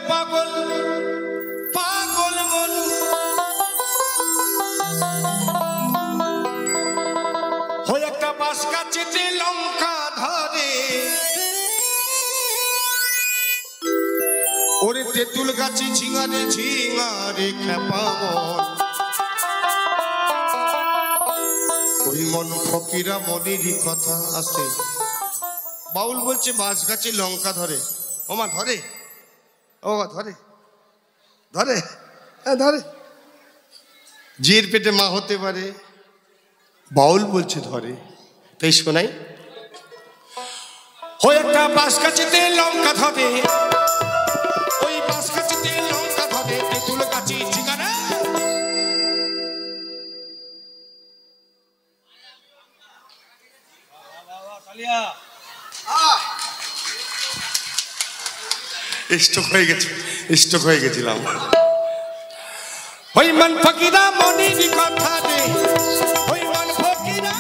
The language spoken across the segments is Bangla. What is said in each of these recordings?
পাগল পাগল মন হয়ে একটা বাস কাছে লঙ্কা ধরে ওরে তেঁতুল গাছি ঝিঙারে ঝিঙারে খেপা ওই মন ফকিরা মনেরই কথা আছে। বাউল বলছে বাস গাছে লঙ্কা ধরে। ওমা ধরে, ও ধরে ধরে ধরে, জির পেটে মা হতে পারে। বাউল বলছে ধরে, তাই শোনাই। ওই একটা বাস গাছেতে লঙ্কা ধরে, ওই বাস গাছেতে লঙ্কা ধরে তেঁতুল গাছি ঝিঙারে। স্ট্রোক হয়ে গেছিলাম। ওই মন ফকিরা মনেরই কথা রে, ওই মন ফকিরা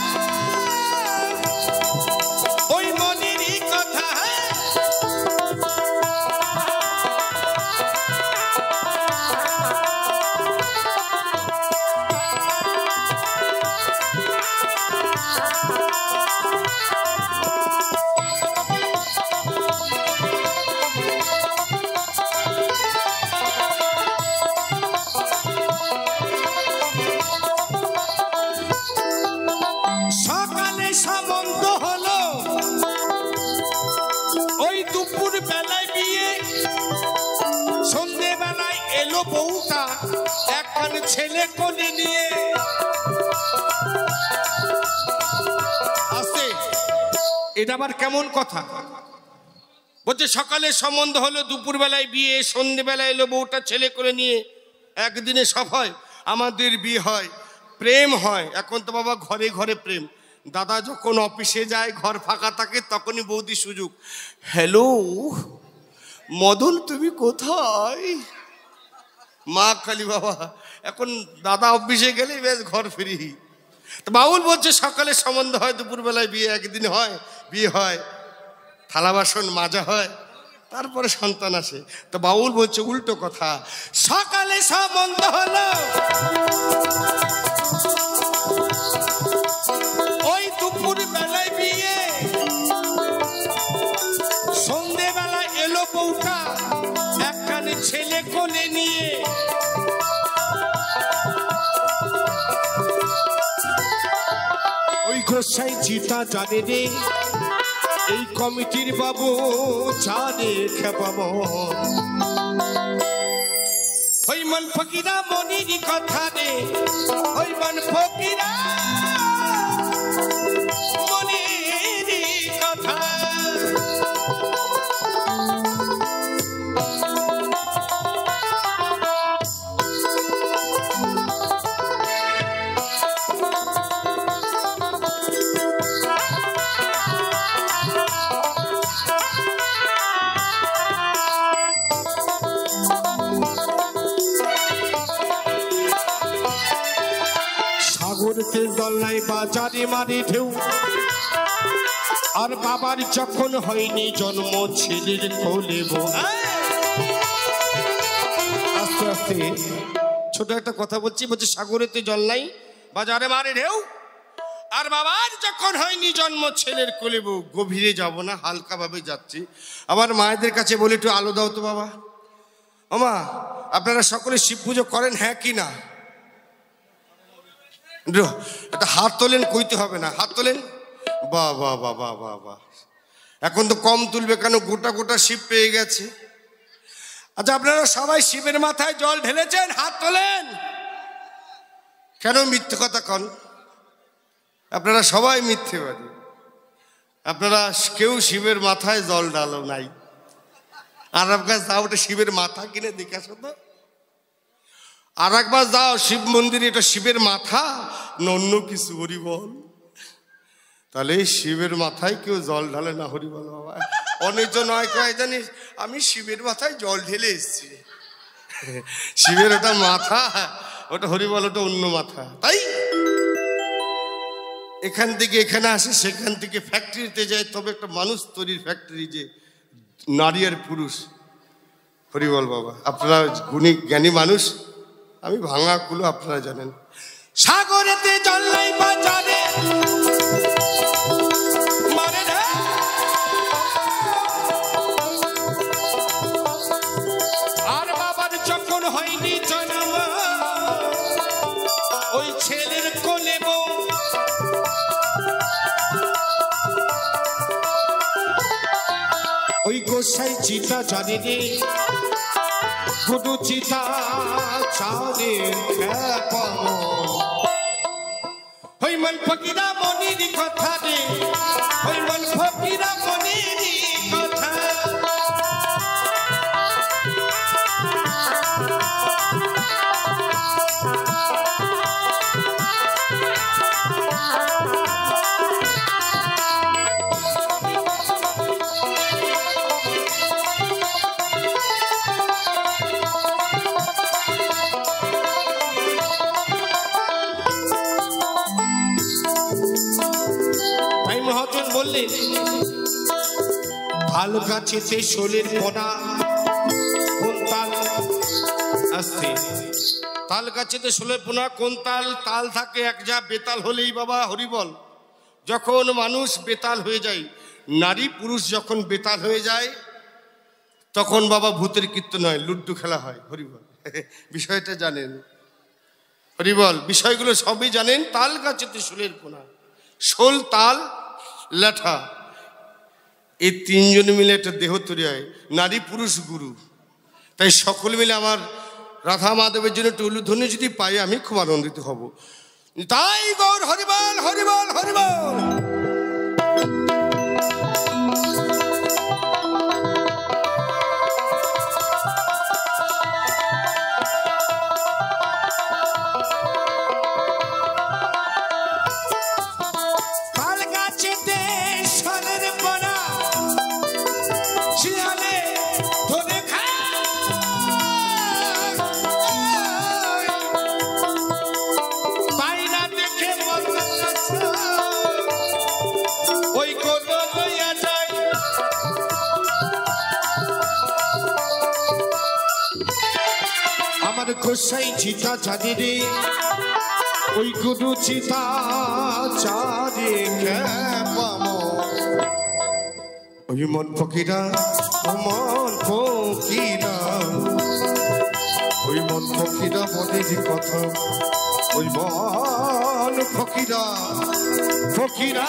ওই মনেরই কথা। বউটা একখান ছেলে কোলে নিয়ে আসে। এটা আবার কেমন কথা? বলছে সকালে সম্বন্ধ হলো, দুপুর বেলায় বিয়ে, সন্ধ্যেবেলায় এলো বউটা ছেলে করে নিয়ে। একদিনে সব হয়, আমাদের বিয়ে হয়, প্রেম হয়। এখন তো বাবা ঘরে ঘরে প্রেম। দাদা যখন অফিসে যায়, ঘর ফাঁকা থাকে, তখনই বৌদি সুযোগ, হ্যালো মদন তুমি কোথায়? মা কালী বাবা, এখন দাদা অফিসে গেলে বেশ ঘর ফিরি। তো বাউল বলছে সকালে সম্বন্ধ হয়, দুপুর বেলায় বিয়ে, একদিন হয় বিয়ে হয়, থালা বাসন মাজা হয়, তারপরে সন্তান আসে। তো বাউল বলছে উল্টো কথা, সকালে সম্বন্ধ হলো, ওই দুপুর বেলায় বিয়ে, সন্ধে বেলায় এলো বউটা একখানে ছেলে কোলে নিয়ে। ওই গোসাই চিতা জানে রে, এই কমিটির বাবু জানে খেপাম। ওই মন ফকিরা মনেরই কথা রে, ওই মন ফকিরা মনেরই কথা। সাগরতে জল নাই, বাজারে মারি ঢেউ, আর বাবার যখন হয়নি জন্ম ছেলের কোলে বউ। আস্তে আস্তে ছোট একটা কথা বলছি, বলছে সাগরেতে জল নাই, বাজারে মারি ঢেউ, আর বাবার যখন হয়নি জন্ম ছেলের কোলে বউ। গভীরে যাব না, হালকা ভাবে যাচ্ছি। আমার মায়েদের কাছে বলি একটু আলো দাও তো বাবা। ওমা আপনারা সকলে শিব পুজো করেন, হ্যাঁ কি না? একটা হাত তোলেন, কইতে হবে না, হাত তোলেন। বাহ বাহ বাহ বাহ বাহ বাহ। এখন তো কম তুলবে কেন, গোটা গোটা শিব পেয়ে গেছে। আচ্ছা আপনারা সবাই শিবের মাথায় জল ঢেলেছেন, হাত তোলেন। কেন মিথ্যে কথা কন? আপনারা সবাই মিথ্যেবাদী। আপনারা কেউ শিবের মাথায় জল ঢালো নাই। আর একবার যাও, ওটা শিবের মাথা কিনে দেখে আসো তো। আর একবার যাও শিব মন্দিরে, এটা শিবের মাথা না অন্য কিছু? হরি বল। তাহলে শিবের মাথায় কেউ জল ঢালে না, হরি বল বাবা। অনেকজন নয় কয় জানিস আমি শিবের মাথায় জল ঢেলে এসছি। শিবের ওটা মাথা, ওটা হরি বল, ওটা অন্য মাথা। তাই এখান থেকে এখানে আসে, সেখান থেকে ফ্যাক্টরিতে যায়, তবে একটা মানুষ তৈরির ফ্যাক্টরি, যে নারী আর পুরুষ। হরি বল বাবা। আপনারা গুণী জ্ঞানী মানুষ, আমি ভাঙা গুলো আপনারা জানেন। সাগরেতে জল নাই বাজারে মারে না, আর বাবার যখন হয়নি জন্ম ওই ছেলের কোলে বউ, ওই গোসাই চিতা জানে রে, গুরু চিতা জানে ওই মন ফকিরা মনির কথা রে, ওই মন ফকিরা মনির কথা। বললেন তাল গাছেতে শোলের পোনা কোন তাল আসছে, তাল গাছেতে শোলের পোনা কোন তাল? তাল থাকে এক যা, বেতাল হলেই বাবা হরি বল। যখন মানুষ বেতাল হয়ে যায়, নারী পুরুষ যখন বেতাল হয়ে যায়, তখন বাবা ভূতের কীর্তন হয়, লুড্ডু খেলা হয়। হরি বল, বিষয়টা জানেন? হরি বল, বিষয়গুলো সবই জানেন। তাল গাছেতে শোলের পোনা, শোল, তাল, লাঠা, এই তিনজন মিলে একটা দেহ তৈরি হয়, নারী পুরুষ গুরু। তাই সকল মিলে আমার রাধা মাধবের জন্য একটু উলুধ্বনি যদি পাই, আমি খুব আনন্দিত হব। তাই গৌর হরিবল হরিবল হরিবল। গোসাই চিতা জানে রে, ওই গুরু চিতা জানে ওই মন ফকিরা, মন ফকিরা, ওই মন ফকিরা মনের কথা, ওই মন ফকিরা ফকিরা